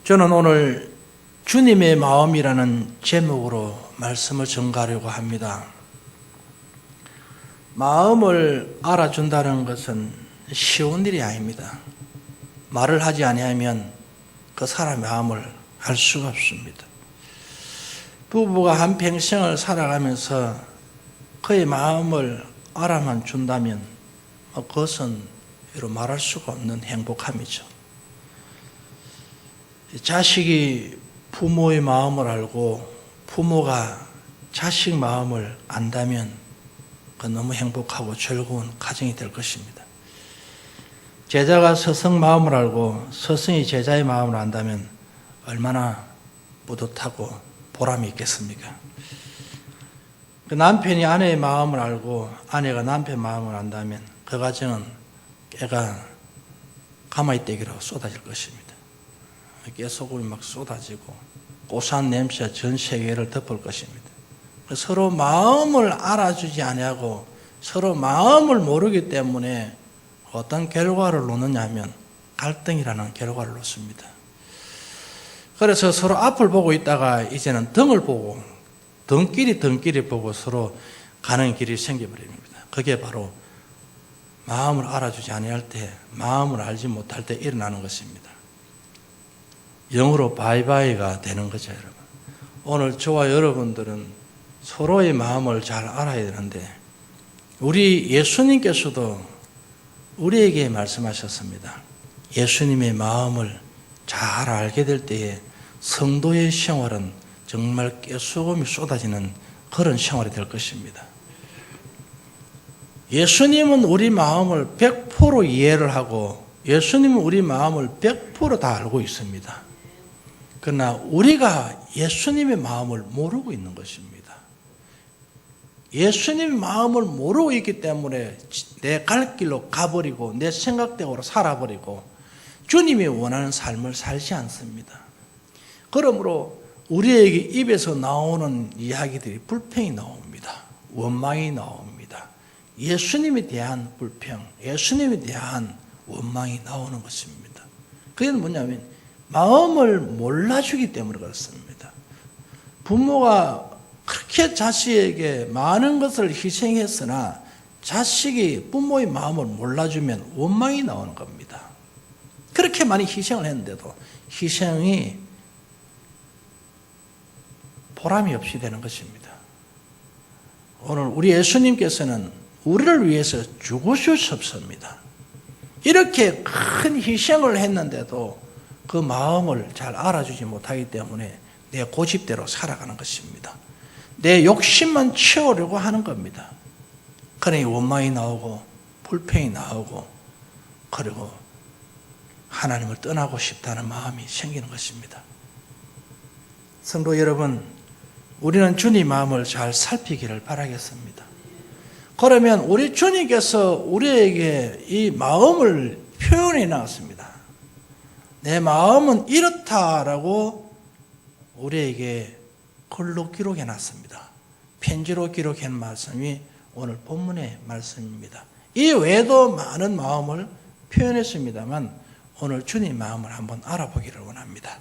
저는 오늘 주님의 마음이라는 제목으로 말씀을 전가하려고 합니다. 마음을 알아준다는 것은 쉬운 일이 아닙니다. 말을 하지 아니하면 그 사람의 마음을 알 수가 없습니다. 부부가 한평생을 살아가면서 그의 마음을 알아만 준다면 그것은 이루 말할 수가 없는 행복함이죠. 자식이 부모의 마음을 알고 부모가 자식 마음을 안다면 그 너무 행복하고 즐거운 가정이 될 것입니다. 제자가 스승 마음을 알고 스승이 제자의 마음을 안다면 얼마나 뿌듯하고 보람이 있겠습니까? 그 남편이 아내의 마음을 알고 아내가 남편 마음을 안다면 그 가정은 깨가 가마이떼기로 쏟아질 것입니다. 깨소금이 막 쏟아지고 고소한 냄새가 전 세계를 덮을 것입니다. 서로 마음을 알아주지 아니하고 서로 마음을 모르기 때문에 어떤 결과를 놓느냐 하면 갈등이라는 결과를 놓습니다. 그래서 서로 앞을 보고 있다가 이제는 등을 보고 등끼리 보고 서로 가는 길이 생겨버립니다. 그게 바로 마음을 알아주지 아니할 때, 마음을 알지 못할 때 일어나는 것입니다. 영어로 바이바이가 되는 거죠, 여러분. 오늘 저와 여러분들은 서로의 마음을 잘 알아야 되는데 우리 예수님께서도 우리에게 말씀하셨습니다. 예수님의 마음을 잘 알게 될 때에 성도의 생활은 정말 깨소금이 쏟아지는 그런 생활이 될 것입니다. 예수님은 우리 마음을 100% 이해를 하고 예수님은 우리 마음을 100% 다 알고 있습니다. 그러나 우리가 예수님의 마음을 모르고 있는 것입니다. 예수님의 마음을 모르고 있기 때문에 내 갈 길로 가버리고 내 생각대로 살아버리고 주님이 원하는 삶을 살지 않습니다. 그러므로 우리에게 입에서 나오는 이야기들이 불평이 나옵니다. 원망이 나옵니다. 예수님에 대한 불평, 예수님에 대한 원망이 나오는 것입니다. 그게 뭐냐면 마음을 몰라주기 때문에 그렇습니다. 부모가 그렇게 자식에게 많은 것을 희생했으나 자식이 부모의 마음을 몰라주면 원망이 나오는 겁니다. 그렇게 많이 희생을 했는데도 희생이 보람이 없이 되는 것입니다. 오늘 우리 예수님께서는 우리를 위해서 죽으셨습니다. 이렇게 큰 희생을 했는데도 그 마음을 잘 알아주지 못하기 때문에 내 고집대로 살아가는 것입니다. 내 욕심만 채우려고 하는 겁니다. 그러니 원망이 나오고 불평이 나오고 그리고 하나님을 떠나고 싶다는 마음이 생기는 것입니다. 성도 여러분, 우리는 주님 마음을 잘 살피기를 바라겠습니다. 그러면 우리 주님께서 우리에게 이 마음을 표현해 나왔습니다. 내 마음은 이렇다라고 우리에게 글로 기록해 놨습니다. 편지로 기록한 말씀이 오늘 본문의 말씀입니다. 이 외에도 많은 마음을 표현했습니다만 오늘 주님 마음을 한번 알아보기를 원합니다.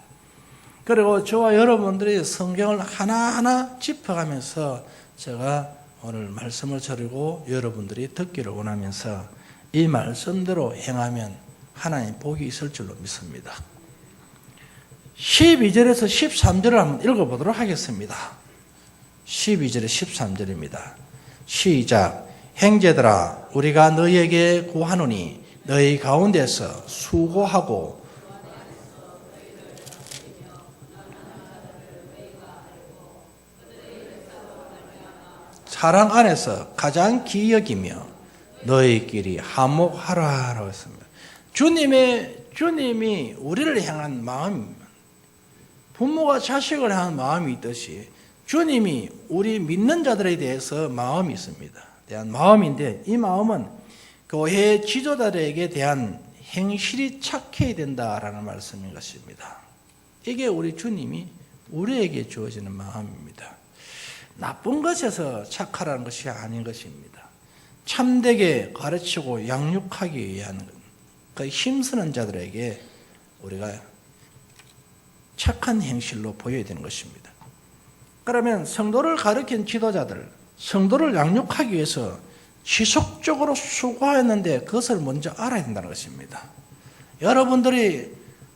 그리고 저와 여러분들이 성경을 하나하나 짚어가면서 제가 오늘 말씀을 전하고 여러분들이 듣기를 원하면서 이 말씀대로 행하면 하나님 복이 있을 줄로 믿습니다. 12절에서 13절을 한번 읽어보도록 하겠습니다. 12절에 13절입니다. 시작. 형제들아, 우리가 너희에게 구하노니 너희 가운데서 수고하고 사랑 안에서 가장 기여기며 너희끼리 화목하라라고 했습니다. 주님이 우리를 향한 마음입니다. 부모가 자식을 향한 마음이 있듯이 주님이 우리 믿는 자들에 대해서 마음이 있습니다. 대한 마음인데 이 마음은 교회 지도자들에게 대한 행실이 착해야 된다라는 말씀인 것입니다. 이게 우리 주님이 우리에게 주어지는 마음입니다. 나쁜 것에서 착하라는 것이 아닌 것입니다. 참되게 가르치고 양육하기 위한 그 힘쓰는 자들에게 우리가 착한 행실로 보여야 되는 것입니다. 그러면 성도를 가르친 지도자들, 성도를 양육하기 위해서 지속적으로 수고했는데 그것을 먼저 알아야 된다는 것입니다. 여러분들이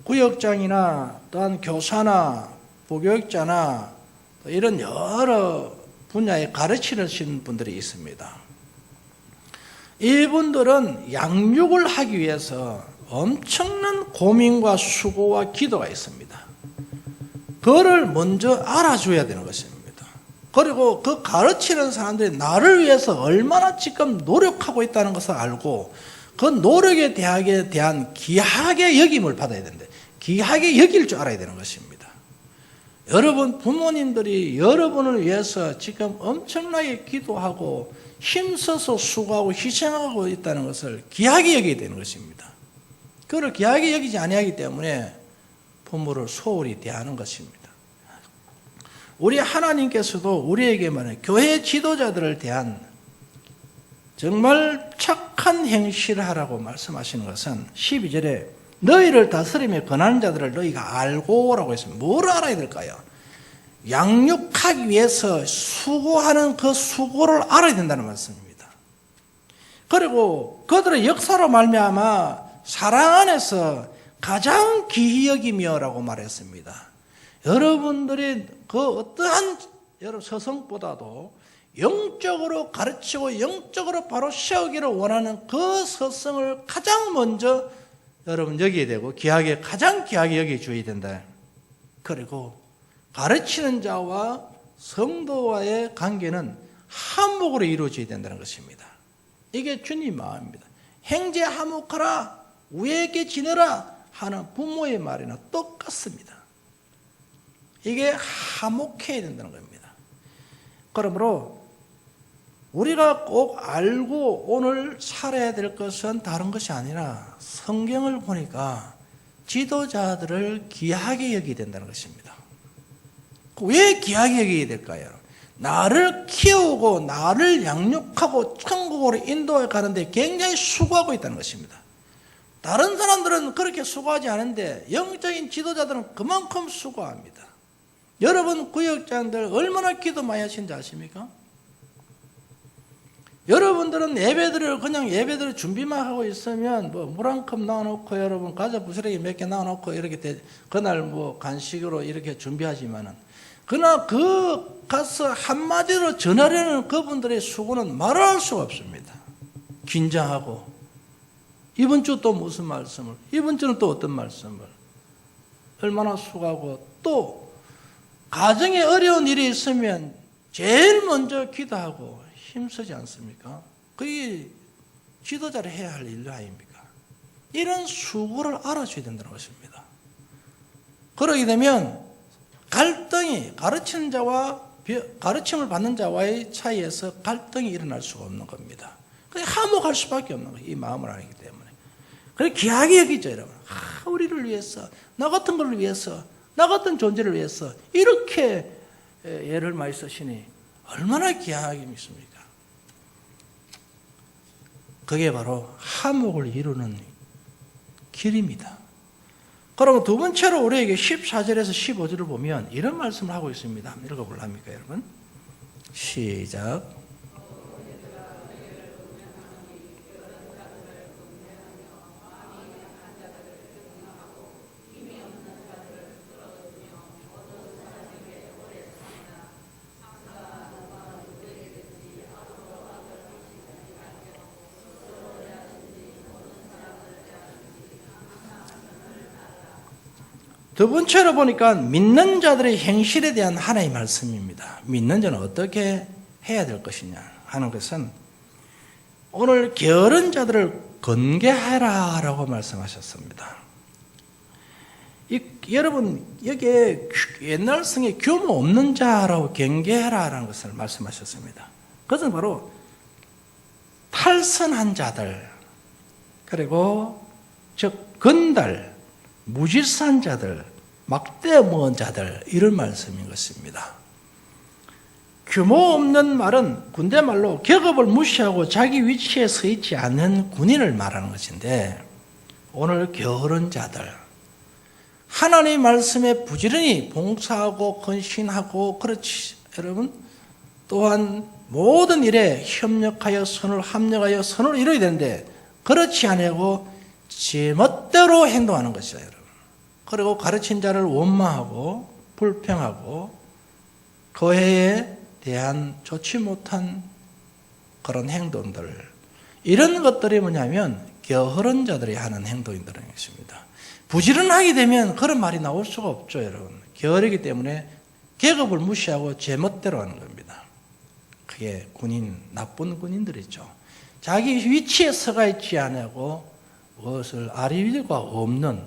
구역장이나 또한 교사나 부교육자나 이런 여러 분야에 가르치는 분들이 있습니다. 이분들은 양육을 하기 위해서 엄청난 고민과 수고와 기도가 있습니다. 그거를 먼저 알아줘야 되는 것입니다. 그리고 그 가르치는 사람들이 나를 위해서 얼마나 지금 노력하고 있다는 것을 알고 그 노력에 대한 귀하게 여김을 받아야 되는데 귀하게 여길 줄 알아야 되는 것입니다. 여러분 부모님들이 여러분을 위해서 지금 엄청나게 기도하고 힘써서 수고하고 희생하고 있다는 것을 귀하게 여겨야 되는 것입니다. 그걸 귀하게 여기지 아니하기 때문에 부모를 소홀히 대하는 것입니다. 우리 하나님께서도 우리에게만 교회 지도자들을 대한 정말 착한 행실을 하라고 말씀하시는 것은 12절에 너희를 다스림에 권하는 자들을 너희가 알고 라고 했습니다. 뭘 알아야 될까요? 양육하기 위해서 수고하는 그 수고를 알아야 된다는 말씀입니다. 그리고 그들의 역사로 말미암아 사랑 안에서 가장 귀히 여기며라고 말했습니다. 여러분들이 그 어떠한 여러분 서성보다도 영적으로 가르치고 영적으로 바로 세우기를 원하는 그 서성을 가장 먼저 여러분 여기게 되고 가장 귀하게 여겨줘야 된다. 그리고 가르치는 자와 성도와의 관계는 한목으로 이루어져야 된다는 것입니다. 이게 주님 마음입니다. 행제 화목하라, 우애에게 지내라 하는 부모의 말이나 똑같습니다. 이게 화목해야 된다는 겁니다. 그러므로 우리가 꼭 알고 오늘 살아야 될 것은 다른 것이 아니라 성경을 보니까 지도자들을 귀하게 여기야 된다는 것입니다. 왜 귀하게 여기야 될까요? 나를 키우고 나를 양육하고 천국으로 인도해 가는데 굉장히 수고하고 있다는 것입니다. 다른 사람들은 그렇게 수고하지 않은데 영적인 지도자들은 그만큼 수고합니다. 여러분 구역장들 얼마나 기도 많이 하신지 아십니까? 여러분들은 예배들을 그냥 예배들 준비만 하고 있으면 뭐 물 한 컵 나눠놓고 여러분 과자 부스러기 몇 개 나눠놓고 이렇게 그날 뭐 간식으로 이렇게 준비하지만은 그러나 그 가서 한마디로 전하려는 그분들의 수고는 말할 수가 없습니다. 긴장하고 이번 주 또 무슨 말씀을 이번 주는 또 어떤 말씀을 얼마나 수고하고 또 가정에 어려운 일이 있으면 제일 먼저 기도하고 힘쓰지 않습니까? 그게 지도자를 해야 할 일 아닙니까? 이런 수고를 알아줘야 된다는 것입니다. 그러게 되면 갈등이 가르치는 자와 가르침을 받는 자와의 차이에서 갈등이 일어날 수가 없는 겁니다. 그냥 화목할 수밖에 없는 거예요. 이 마음을 알기 때문에. 그래 귀하게 여기죠, 여러분. 우리를 위해서, 나 같은 걸 위해서, 나 같은 존재를 위해서 이렇게 예를 많이 쓰시니 얼마나 귀하게 믿습니까? 그게 바로 화목을 이루는 길입니다. 그럼 두 번째로 우리에게 14절에서 15절을 보면 이런 말씀을 하고 있습니다. 한번 읽어볼라 합니까, 여러분? 시작. 두 번째로 보니까 믿는 자들의 행실에 대한 하나의 말씀입니다. 믿는 자는 어떻게 해야 될 것이냐 하는 것은 오늘 게으른 자들을 건개하라 라고 말씀하셨습니다. 여러분 여기에 옛날 성에 규모 없는 자라고 경계하라 라는 것을 말씀하셨습니다. 그것은 바로 탈선한 자들 그리고 즉 건달 무질서한 자들, 막대 먹은 자들 이런 말씀인 것입니다. 규모 없는 말은 군대 말로 격업을 무시하고 자기 위치에 서 있지 않는 군인을 말하는 것인데 오늘 게으른 자들, 하나님 말씀에 부지런히 봉사하고 헌신하고, 그렇지 여러분, 또한 모든 일에 협력하여 선을 합력하여 선을 이루어야 되는데 그렇지 않고 제 멋대로 행동하는 것이죠, 여러분. 그리고 가르친 자를 원망하고 불평하고 그 해에 대한 좋지 못한 그런 행동들, 이런 것들이 뭐냐면 게으른 자들이 하는 행동들인 것입니다. 부지런하게 되면 그런 말이 나올 수가 없죠, 여러분. 게으르기 때문에 계급을 무시하고 제멋대로 하는 겁니다. 그게 나쁜 군인들이죠. 자기 위치에 서가 있지 않고 무엇을 아리위가 없는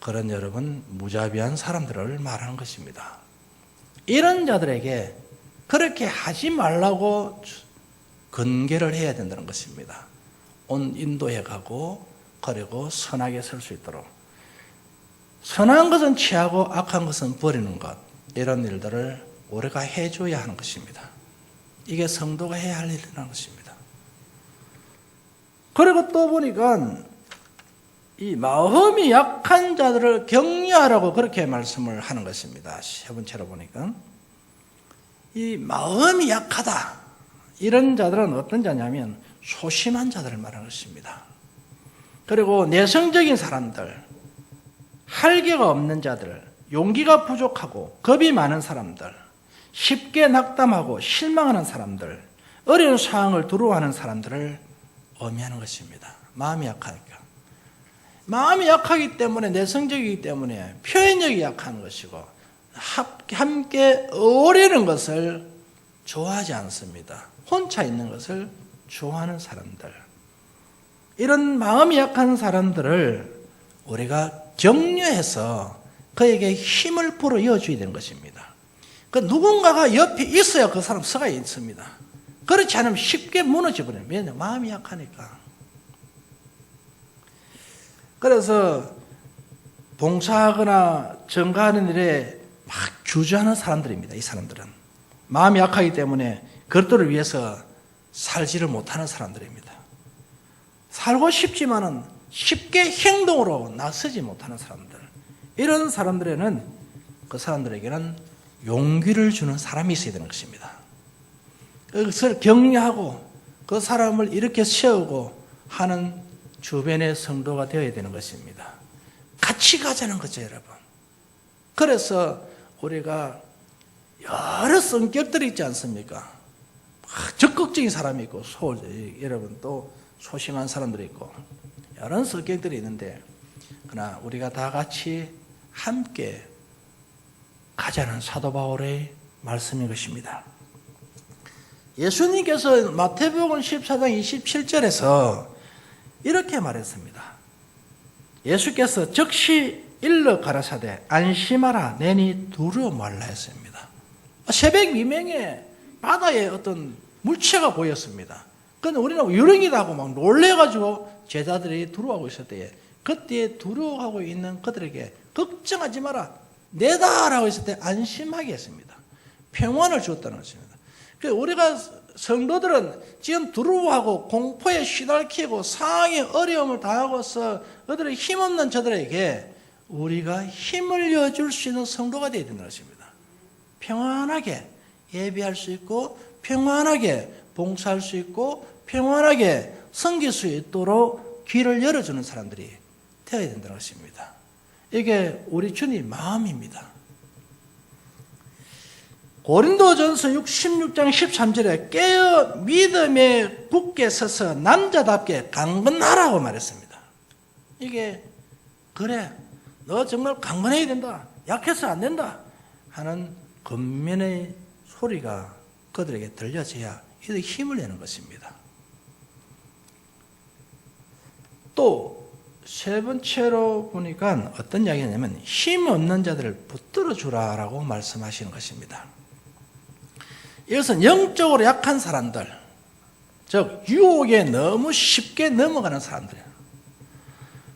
그런 여러분 무자비한 사람들을 말하는 것입니다. 이런 자들에게 그렇게 하지 말라고 근계를 해야 된다는 것입니다. 온 인도해 가고 그리고 선하게 설 수 있도록 선한 것은 취하고 악한 것은 버리는 것, 이런 일들을 우리가 해줘야 하는 것입니다. 이게 성도가 해야 할 일이라는 것입니다. 그리고 또 보니까 이 마음이 약한 자들을 격려하라고 그렇게 말씀을 하는 것입니다. 세 번째로 보니까 이 마음이 약하다, 이런 자들은 어떤 자냐면 소심한 자들을 말하는 것입니다. 그리고 내성적인 사람들, 할개가 없는 자들, 용기가 부족하고 겁이 많은 사람들, 쉽게 낙담하고 실망하는 사람들, 어려운 상황을 두려워하는 사람들을 의미하는 것입니다. 마음이 약하니까. 마음이 약하기 때문에, 내성적이기 때문에 표현력이 약한 것이고 함께 어울리는 것을 좋아하지 않습니다. 혼자 있는 것을 좋아하는 사람들, 이런 마음이 약한 사람들을 우리가 격려해서 그에게 힘을 불어넣어줘야 되는 것입니다. 그 누군가가 옆에 있어야 그 사람 서가 있습니다. 그렇지 않으면 쉽게 무너져 버려요. 왜냐하면 마음이 약하니까. 그래서 봉사하거나 증가하는 일에 막 주저하는 사람들입니다. 이 사람들은 마음이 약하기 때문에 그것들을 위해서 살지를 못하는 사람들입니다. 살고 싶지만은 쉽게 행동으로 나서지 못하는 사람들, 이런 사람들에는, 그 사람들에게는 용기를 주는 사람이 있어야 되는 것입니다. 그것을 격려하고 그 사람을 이렇게 세우고 하는 주변의 성도가 되어야 되는 것입니다. 같이 가자는 거죠, 여러분. 그래서 우리가 여러 성격들이 있지 않습니까? 적극적인 사람이 있고, 여러분 또 소심한 사람들이 있고, 여러 성격들이 있는데, 그러나 우리가 다 같이 함께 가자는 사도 바울의 말씀인 것입니다. 예수님께서 마태복음 14장 27절에서 이렇게 말했습니다. 예수께서 즉시 일러 가라사대 안심하라 내니 두려워 말라 했습니다. 새벽 미명에 바다에 어떤 물체가 보였습니다. 그런데 우리는 유령이다 하고 막 놀래가지고 제자들이 두려워하고 있을 때에, 그때 두려워하고 있는 그들에게 걱정하지 마라, 내다라고 했을 때 안심하게 했습니다. 평안을 주었다는 것입니다. 그래서 우리가 성도들은 지금 두려워하고 공포에 시달키고 상황에 어려움을 당하고서 그들의 힘없는 저들에게 우리가 힘을 내어줄 수 있는 성도가 되어야 된다는 것입니다. 평안하게 예배할 수 있고 평안하게 봉사할 수 있고 평안하게 섬길 수 있도록 귀를 열어주는 사람들이 되어야 된다는 것입니다. 이게 우리 주님 마음입니다. 고린도전서 16장 13절에 깨어 믿음에 굳게 서서 남자답게 강건하라고 말했습니다. 이게 그래, 너 정말 강건해야 된다, 약해서 안 된다 하는 겉면의 소리가 그들에게 들려져야 이들 힘을 내는 것입니다. 또 세 번째로 보니까 어떤 이야기냐면 힘 없는 자들을 붙들어 주라라고 말씀하시는 것입니다. 이것은 영적으로 약한 사람들, 즉 유혹에 너무 쉽게 넘어가는 사람들이에요.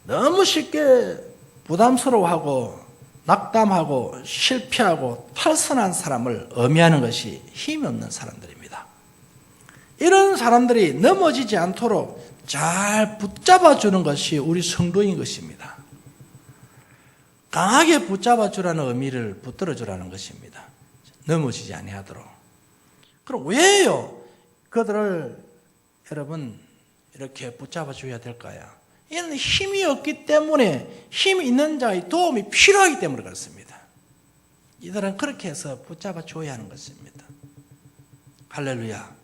너무 쉽게 부담스러워하고 낙담하고 실패하고 탈선한 사람을 의미하는 것이 힘이 없는 사람들입니다. 이런 사람들이 넘어지지 않도록 잘 붙잡아 주는 것이 우리 성도인 것입니다. 강하게 붙잡아 주라는 의미를 붙들어 주라는 것입니다. 넘어지지 아니하도록. 그럼 왜요? 그들을 여러분 이렇게 붙잡아 줘야 될까요? 이는 힘이 없기 때문에 힘이 있는 자의 도움이 필요하기 때문에 그렇습니다. 이들은 그렇게 해서 붙잡아 줘야 하는 것입니다. 할렐루야.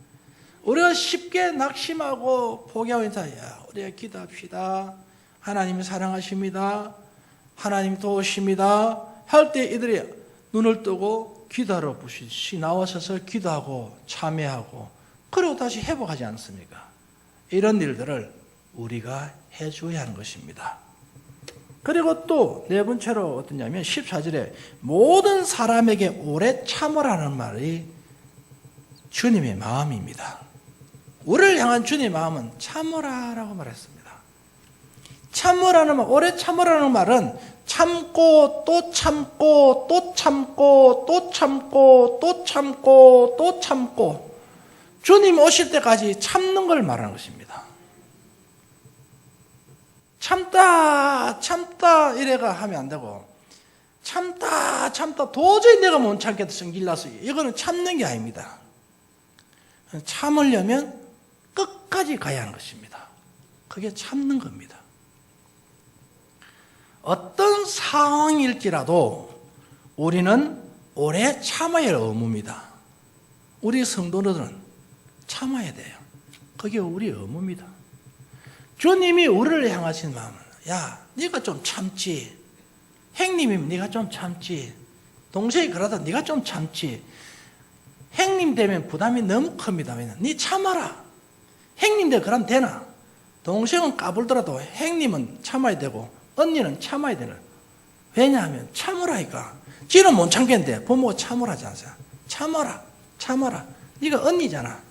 우리가 쉽게 낙심하고 포기하고 있어야 우리가 기도합시다. 하나님이 사랑하십니다. 하나님 도우십니다. 할 때 이들이 눈을 뜨고 기도하러 부시 나와서서 기도하고 참여하고 그리고 다시 회복하지 않습니까? 이런 일들을 우리가 해줘야 하는 것입니다. 그리고 또 네 번째로 어떠냐면 14절에 모든 사람에게 오래 참으라는 말이 주님의 마음입니다. 우리를 향한 주님의 마음은 참으라라고 말했습니다. 참으라는 말, 오래 참으라는 말은 참고 또 참고 또 참고 또 참고 또 참고 또 참고 주님 오실 때까지 참는 걸 말하는 것입니다. 참다 이래가 하면 안 되고 참다 도저히 내가 못 참겠다 성질나서 이거는 참는 게 아닙니다. 참으려면 끝까지 가야 하는 것입니다. 그게 참는 겁니다. 어떤 상황일지라도 우리는 오래 참아야 할 의무입니다. 우리 성도들은 참아야 돼요. 그게 우리의 의무입니다. 주님이 우리를 향하신 마음은 야, 네가 좀 참지. 형님이면 네가 좀 참지. 동생이 그러다 네가 좀 참지. 형님 되면 부담이 너무 큽니다. 네 참아라. 형님 되면 그럼 되나? 동생은 까불더라도 형님은 참아야 되고 언니는 참아야 되는. 왜냐하면 참으라니까. 지는 못 참겠는데 부모가 참으라지 않아요. 참아라. 네가 언니잖아.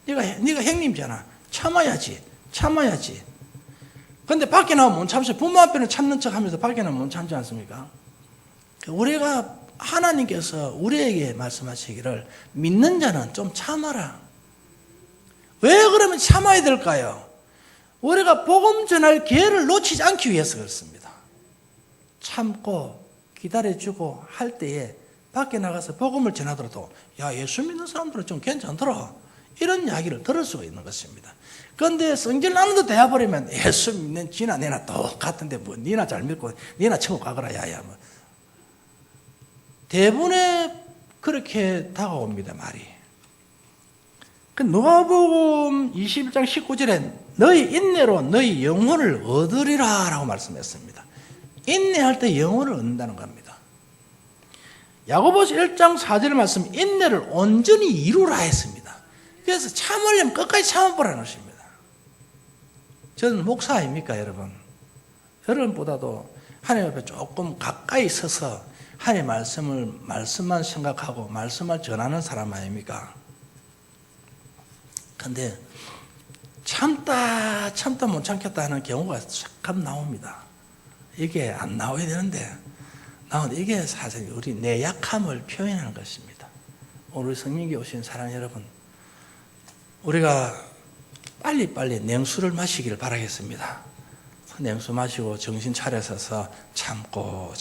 네가 형님이잖아. 참아야지. 근데 밖에 나오면 못 참죠. 부모 앞에는 참는 척 하면서 밖에 나오면 못 참지 않습니까? 우리가 하나님께서 우리에게 말씀하시기를 믿는 자는 좀 참아라. 왜 그러면 참아야 될까요? 우리가 복음 전할 기회를 놓치지 않기 위해서 그렇습니다. 참고 기다려주고 할 때에 밖에 나가서 복음을 전하더라도 야, 예수 믿는 사람들은 좀 괜찮더라. 이런 이야기를 들을 수가 있는 것입니다. 그런데 성질 나는 데 대해버리면 예수 믿는 지나 내나 똑같은데 뭐 니나 잘 믿고 니나 천국 가거라 야야 뭐. 대부분의 그렇게 다가옵니다. 말이. 그 누가복음 21장 19절에 너희 인내로 너희 영혼을 얻으리라 라고 말씀했습니다. 인내할 때 영혼을 얻는다는 겁니다. 야고보서 1장 4절 말씀 인내를 온전히 이루라 했습니다. 그래서 참으려면 끝까지 참아보라는 것입니다. 저는 목사 아닙니까 여러분? 여러분보다도 하나님 앞에 조금 가까이 서서 하나님의 말씀만 생각하고 말씀을 전하는 사람 아닙니까? 근데 참다 못 참겠다 하는 경우가 잠깐 나옵니다. 이게 안 나와야 되는데 이게 사실 우리 내 약함을 표현하는 것입니다. 오늘 성령께 오신 사랑 여러분, 우리가 빨리 냉수를 마시기를 바라겠습니다. 냉수 마시고 정신 차려서서 참고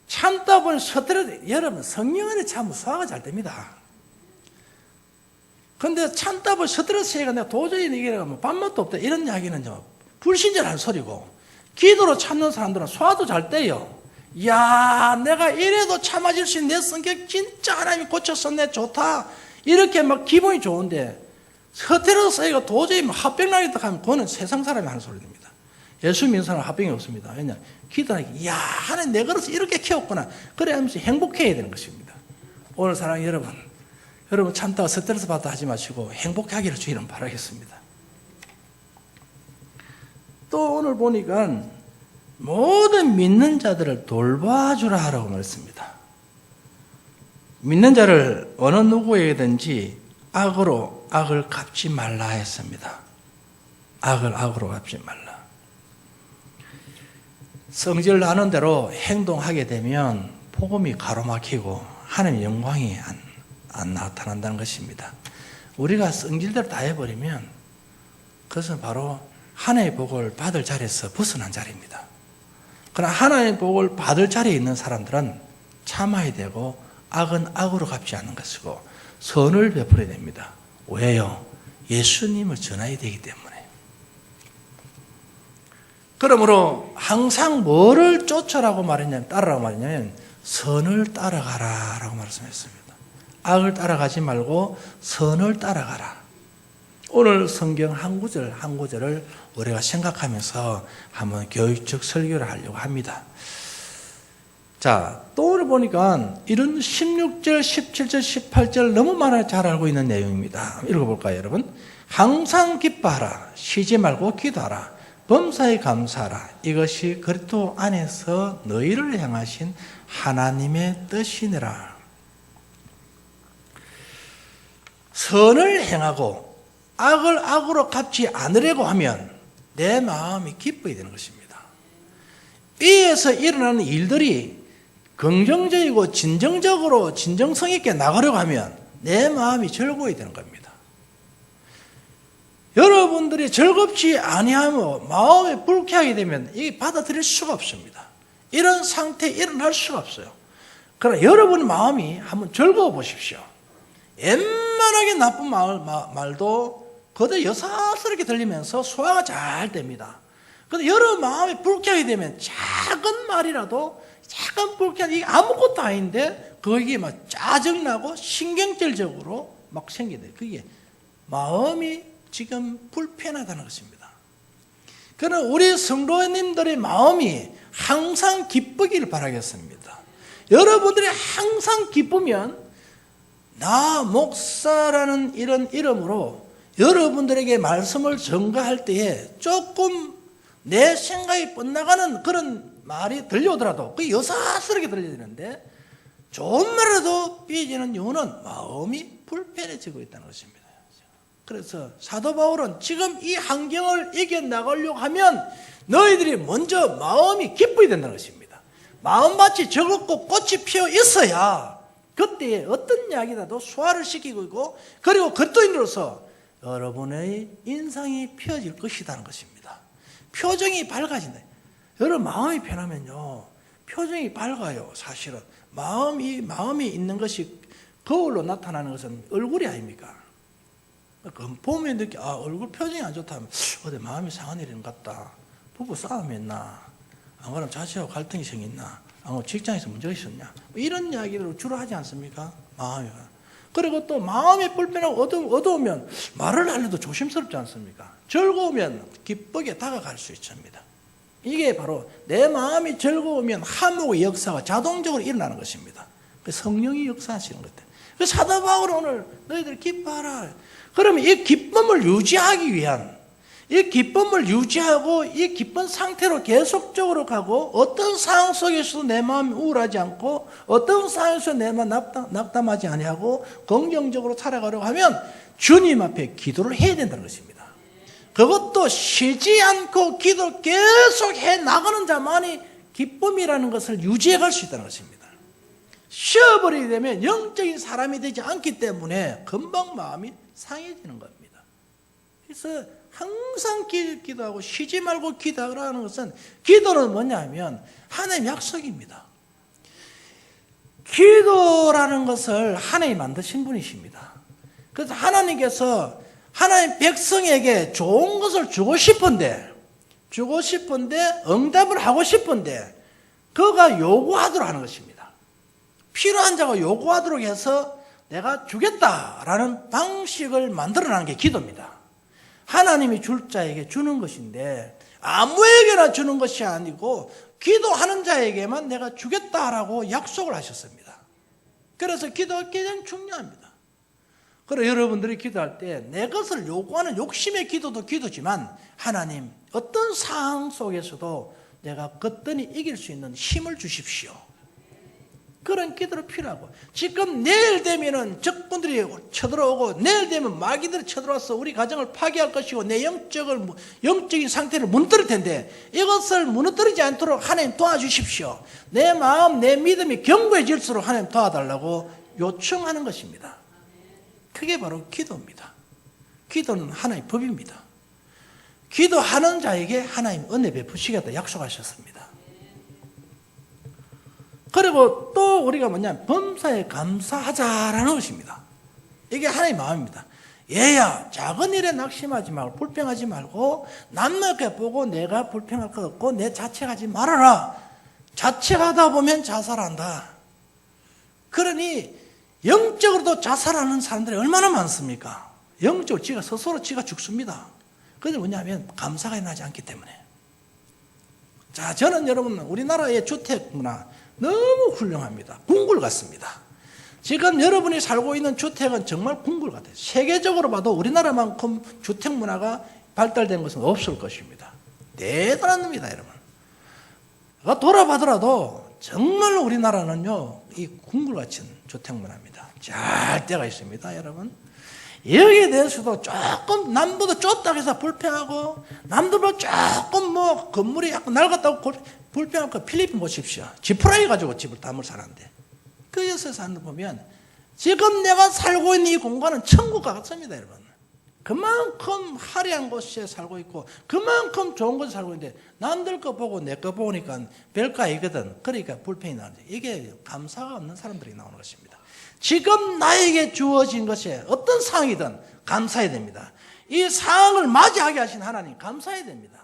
참다 보니 스트레스, 여러분 성령 안에 참으면 소화가 잘 됩니다. 근데 참다 보니 스트레스가 내가 도저히 이게 뭐 밥맛도 없다 이런 이야기는 불신자라는 소리고, 기도로 참는 사람들은 소화도 잘 돼요. 이야, 내가 이래도 참아질 수 있는 내 성격 진짜 하나님이 고쳤었네, 좋다 이렇게 막 기분이 좋은데 스트레스가 도저히 합병 나겠다 하면 그거는 세상 사람이 하는 소리입니다. 예수 믿는 사람은 합병이 없습니다. 왜냐? 기도하니까 이야, 하나님 내 그릇을 이렇게 키웠구나 그래 하면서 행복해야 되는 것입니다. 오늘 사랑하는 여러분 참다가 스트레스 받다 하지 마시고 행복하기를 주의를 바라겠습니다. 또 오늘 보니까 모든 믿는 자들을 돌봐주라 하라고 말했습니다. 믿는 자를 어느 누구에게든지 악으로 악을 갚지 말라 했습니다. 악을 악으로 갚지 말라. 성질 나는 대로 행동하게 되면 복음이 가로막히고 하나님의 영광이 안 나타난다는 것입니다. 우리가 성질대로 다 해버리면 그것은 바로 하나님의 복을 받을 자리에서 벗어난 자리입니다. 그러나 하나님의 복을 받을 자리에 있는 사람들은 참아야 되고 악은 악으로 갚지 않는 것이고 선을 베풀어야 됩니다. 왜요? 예수님을 전해야 되기 때문에. 그러므로 항상 뭐를 쫓으라고 말했냐면, 따르라고 말했냐면 선을 따라가라 라고 말씀했습니다. 악을 따라가지 말고 선을 따라가라. 오늘 성경 한 구절 한 구절을 우리가 생각하면서 한번 교육적 설교를 하려고 합니다. 자, 또 오늘 보니까 이런 16절, 17절, 18절 너무 많아 잘 알고 있는 내용입니다. 읽어볼까요, 여러분? 항상 기뻐하라. 쉬지 말고 기도하라. 범사에 감사하라. 이것이 그리스도 안에서 너희를 향하신 하나님의 뜻이니라. 선을 행하고 악을 악으로 갚지 않으려고 하면 내 마음이 기뻐야 되는 것입니다. 이에서 일어나는 일들이 긍정적이고 진정적으로 진정성 있게 나가려고 하면 내 마음이 즐거워야 되는 겁니다. 여러분들이 즐겁지 아니하며 마음이 불쾌하게 되면 이게 받아들일 수가 없습니다. 이런 상태에 일어날 수가 없어요. 그러나 여러분 마음이 한번 즐거워 보십시오. 웬만하게 나쁜 말도 그대로 여사스럽게 들리면서 소화가 잘 됩니다. 그런데 여러분 마음이 불쾌하게 되면 작은 말이라도 약간 불쾌한, 이게 아무것도 아닌데 거기에 막 짜증나고 신경질적으로 막 생기네. 그게 마음이 지금 불편하다는 것입니다. 그러나 우리 성도님들의 마음이 항상 기쁘기를 바라겠습니다. 여러분들이 항상 기쁘면 나 목사라는 이런 이름으로 여러분들에게 말씀을 전가할 때에 조금 내 생각이 뻗나가는 그런 말이 들려오더라도 그게 여사스럽게 들려지는데 좋은 말이라도 삐지는 이유는 마음이 불편해지고 있다는 것입니다. 그래서 사도 바울은 지금 이 환경을 이겨나가려고 하면 너희들이 먼저 마음이 기뻐야 된다는 것입니다. 마음밭이 즐겁고 꽃이 피어 있어야 그때에 어떤 이야기라도 소화를 시키고 있고, 그리고 그리스도인으로서 여러분의 인상이 펴질 것이라는 것입니다. 표정이 밝아진다. 여러분 마음이 편하면요 표정이 밝아요. 사실은 마음이 있는 것이 거울로 나타나는 것은 얼굴이 아닙니까? 보면 느끼, 얼굴 표정이 안 좋다면 어디 마음이 상한 일인 것 같다. 부부 싸움이 했나? 안 그러면 자식하고 갈등이 생겼나? 안 그러면 직장에서 문제가 있었냐? 이런 이야기를 주로 하지 않습니까? 마음이. 그리고 또 마음이 불편하고 어두우면 말을 하려도 조심스럽지 않습니까? 즐거우면 기쁘게 다가갈 수 있습니다. 이게 바로 내 마음이 즐거우면 화목의 역사가 자동적으로 일어나는 것입니다. 성령이 역사하시는 것 같아요. 사도 바울은 오늘 너희들 기뻐하라. 그러면 이 기쁨을 유지하기 위한, 이 기쁨을 유지하고 이 기쁜 상태로 계속적으로 가고, 어떤 상황 속에서도 내 마음이 우울하지 않고 어떤 상황에서 내 마음 낙담하지 아니하고 긍정적으로 살아가려고 하면 주님 앞에 기도를 해야 된다는 것입니다. 그것도 쉬지 않고 기도를 계속 해 나가는 자만이 기쁨이라는 것을 유지해 갈 수 있다는 것입니다. 쉬어버리게 되면 영적인 사람이 되지 않기 때문에 금방 마음이 상해지는 겁니다. 그래서 항상 기도하고 쉬지 말고 기도하라는 것은, 기도는 뭐냐면 하나님의 약속입니다. 기도라는 것을 하나님이 만드신 분이십니다. 그래서 하나님께서 하나님 백성에게 좋은 것을 주고 싶은데 응답을 하고 싶은데 그가 요구하도록 하는 것입니다. 필요한 자가 요구하도록 해서 내가 주겠다라는 방식을 만들어내는 게 기도입니다. 하나님이 줄 자에게 주는 것인데 아무에게나 주는 것이 아니고 기도하는 자에게만 내가 주겠다라고 약속을 하셨습니다. 그래서 기도가 가장 중요합니다. 그래서 여러분들이 기도할 때 내 것을 요구하는 욕심의 기도도 기도지만, 하나님 어떤 상황 속에서도 내가 거뜬히 이길 수 있는 힘을 주십시오. 그런 기도가 필요하고, 지금 내일 되면은 적군들이 쳐들어오고 내일 되면 마귀들이 쳐들어와서 우리 가정을 파괴할 것이고 내 영적인 상태를 무너뜨릴 텐데, 이것을 무너뜨리지 않도록 하나님 도와주십시오. 내 마음, 내 믿음이 견고해질수록 하나님 도와달라고 요청하는 것입니다. 그게 바로 기도입니다. 기도는 하나님의 법입니다. 기도하는 자에게 하나님 은혜 베푸시겠다 약속하셨습니다. 그리고 또 우리가 뭐냐, 범사에 감사하자라는 것입니다. 이게 하나님의 마음입니다. 얘야, 작은 일에 낙심하지 말고 불평하지 말고 남에게 보고 내가 불평할 것 없고 내 자책하지 말아라. 자책하다 보면 자살한다. 그러니 영적으로도 자살하는 사람들이 얼마나 많습니까? 영적으로 지가 스스로 지가 죽습니다. 그게 뭐냐면 감사가 일어나지 않기 때문에. 자, 저는 여러분 우리나라의 주택 문화 너무 훌륭합니다. 궁궐 같습니다. 지금 여러분이 살고 있는 주택은 정말 궁궐 같아요. 세계적으로 봐도 우리나라만큼 주택 문화가 발달된 것은 없을 것입니다. 대단한 놈이다, 여러분. 돌아봐더라도 정말 우리나라는요, 이 궁궐 같은 주택 문화입니다. 잘 때가 있습니다, 여러분. 여기에 대해서도 조금 남보다 좁다고 해서 불평하고, 남들보다 조금 뭐 건물이 약간 낡았다고 불평하고, 필리핀 보십시오. 지푸라기 가지고 집을 담을 사는데. 그 옆에 사는 거 보면 지금 내가 살고 있는 이 공간은 천국과 같습니다, 여러분. 그만큼 화려한 곳에 살고 있고 그만큼 좋은 곳에 살고 있는데 남들 거 보고 내 거 보니까 별거 아니거든. 그러니까 불평이 나오는데 이게 감사가 없는 사람들이 나오는 것입니다. 지금 나에게 주어진 것에 어떤 상황이든 감사해야 됩니다. 이 상황을 맞이하게 하신 하나님 감사해야 됩니다.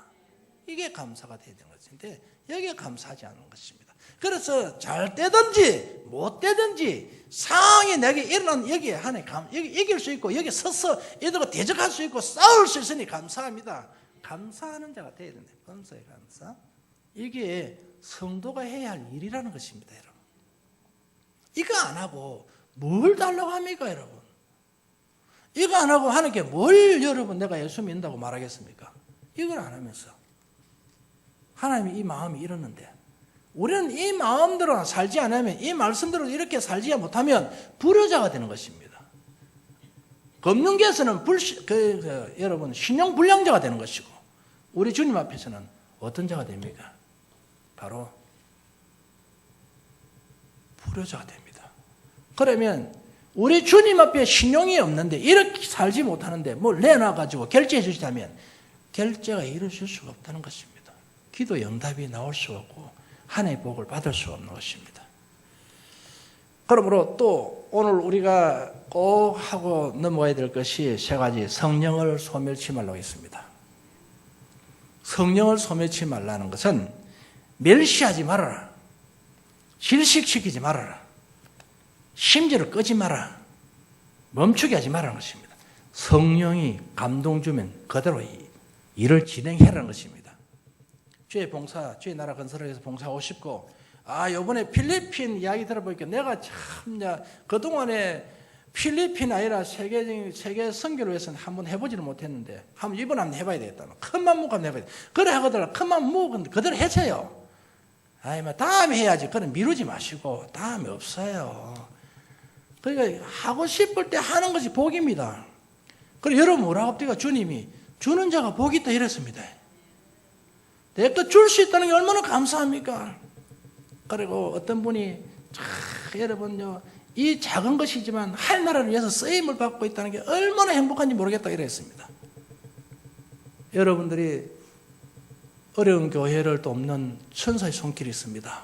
이게 감사가 되는 것인데 여기에 감사하지 않는 것입니다. 그래서 잘 되든지 못 되든지 상황이 내게 일어난 여기에 하나님 여기 이길 수 있고 여기 서서 이들과 대적할 수 있고 싸울 수 있으니 감사합니다. 감사하는 자가 되어야 된다. 감사의 감사. 이게 성도가 해야 할 일이라는 것입니다, 여러분. 이거 안 하고 뭘 달라고 합니까, 여러분? 이거 안 하고 하나님께 뭘 여러분 내가 예수 믿는다고 말하겠습니까? 이걸 안 하면서 하나님이 이 마음이 이러는데 우리는 이 마음대로 살지 않으면 이 말씀대로 이렇게 살지 못하면 불효자가 되는 것입니다. 금융계에서는 여러분 신용 불량자가 되는 것이고 우리 주님 앞에서는 어떤 자가 됩니까? 바로 불효자가 됩니다. 그러면 우리 주님 앞에 신용이 없는데 이렇게 살지 못하는데 뭘 내놔가지고 결제해 주시다면 결제가 이루어질 수가 없다는 것입니다. 기도 응답이 나올 수 없고 하나님의 복을 받을 수 없는 것입니다. 그러므로 또 오늘 우리가 꼭 하고 넘어가야 될 것이 세 가지. 성령을 소멸치 말라고 했습니다. 성령을 소멸치 말라는 것은 멸시하지 말아라. 질식시키지 말아라. 심지를 끄지 마라. 멈추게 하지 말라는 것입니다. 성령이 감동 주면 그대로 일을 진행해라는 것입니다. 주의 봉사, 주의 나라 건설을 위해서 봉사하고 싶고, 요번에 필리핀 이야기 들어보니까 내가 참, 그동안에 필리핀 아니라 세계 선교를 위해서는 한번 해보지를 못했는데, 이번 한번 해봐야 되겠다. 큰 맘 먹고 한번 해봐야 돼. 그래 하거든. 큰 맘 먹으면 그대로 해쳐요. 다음에 해야지. 그건 미루지 마시고, 다음에 없어요. 그러니까 하고 싶을 때 하는 것이 복입니다. 그리고 여러분 뭐라고 합니까? 주님이 주는 자가 복이 있다 이랬습니다. 내가 줄 수 있다는 게 얼마나 감사합니까? 그리고 어떤 분이 여러분요, 이 작은 것이지만 하나님을 위해서 쓰임을 받고 있다는 게 얼마나 행복한지 모르겠다 이랬습니다. 여러분들이 어려운 교회를 돕는 천사의 손길이 있습니다.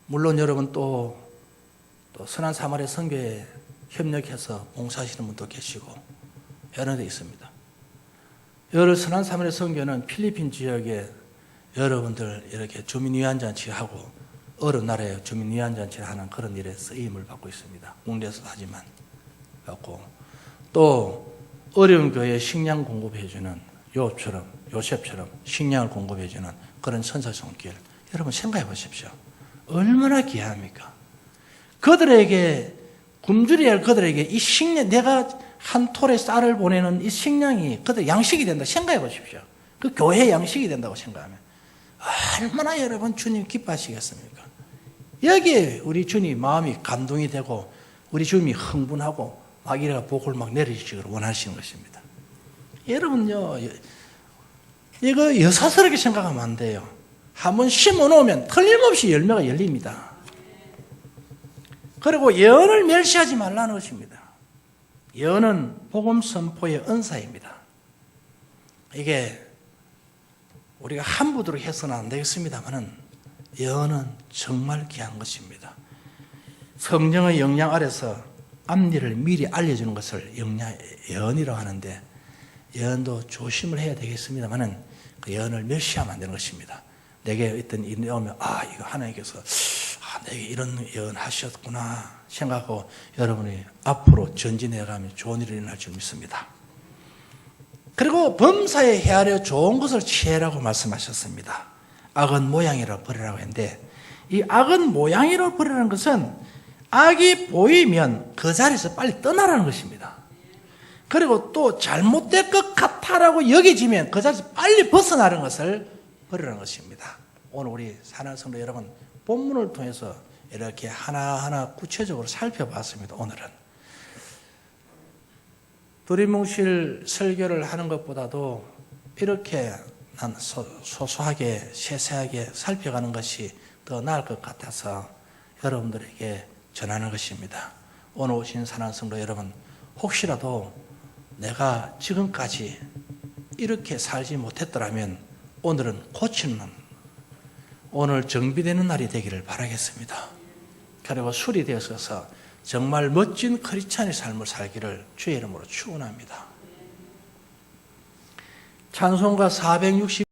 물론 여러분 또 선한 사마리아 선교에 협력해서 봉사하시는 분도 계시고 여러 데 있습니다. 여러 선한 사마리아 선교는 필리핀 지역에 여러분들 이렇게 주민위안잔치하고 어느 나라에 주민위안잔치를 하는 그런 일에 쓰임을 받고 있습니다. 국내에서도 하지만 받고 또 어려운 교회에 식량 공급해주는 요셉처럼 식량을 공급해주는 그런 천사 손길 여러분 생각해 보십시오. 얼마나 귀합니까? 그들에게 굶주려야 할 그들에게 이 식량 내가 한 톨에 쌀을 보내는 이 식량이 그들 양식이 된다 생각해 보십시오. 그 교회 양식이 된다고 생각하면 얼마나 여러분 주님 기뻐하시겠습니까? 여기에 우리 주님 마음이 감동이 되고 우리 주님이 흥분하고 막 이래가 복을 막 내리시기를 원하시는 것입니다. 여러분요 이거 여사스럽게 생각하면 안 돼요. 한번 심어놓으면 틀림없이 열매가 열립니다. 그리고 예언을 멸시하지 말라는 것입니다. 예언은 복음 선포의 은사입니다. 이게 우리가 함부로 해서는 안 되겠습니다만은 예언은 정말 귀한 것입니다. 성령의 영향 아래서 앞일을 미리 알려주는 것을 예언이라고 하는데, 예언도 조심을 해야 되겠습니다만은 그 예언을 멸시하면 안 되는 것입니다. 내게 어떤 일이 오면 이거 하나님께서 내게 이런 예언 하셨구나 생각하고 여러분이 앞으로 전진해 가면 좋은 일이 일어날 줄 믿습니다. 그리고 범사에 헤아려 좋은 것을 취해라고 말씀하셨습니다. 악은 모양이라 버리라고 했는데, 이 악은 모양이라 버리라는 것은 악이 보이면 그 자리에서 빨리 떠나라는 것입니다. 그리고 또 잘못될 것 같다라고 여겨지면 그 자리에서 빨리 벗어나는 것을 버리라는 것입니다. 오늘 우리 사랑하는 성도 여러분, 본문을 통해서 이렇게 하나하나 구체적으로 살펴봤습니다. 오늘은 두리뭉실 설교를 하는 것보다도 이렇게 난 소소하게 세세하게 살펴가는 것이 더 나을 것 같아서 여러분들에게 전하는 것입니다. 오늘 오신 사랑하는 성도 여러분, 혹시라도 내가 지금까지 이렇게 살지 못했더라면 오늘은 고치는, 오늘 정비되는 날이 되기를 바라겠습니다. 그리고 수리되어서 정말 멋진 크리스찬의 삶을 살기를 주의 이름으로 축원합니다. 찬송가 460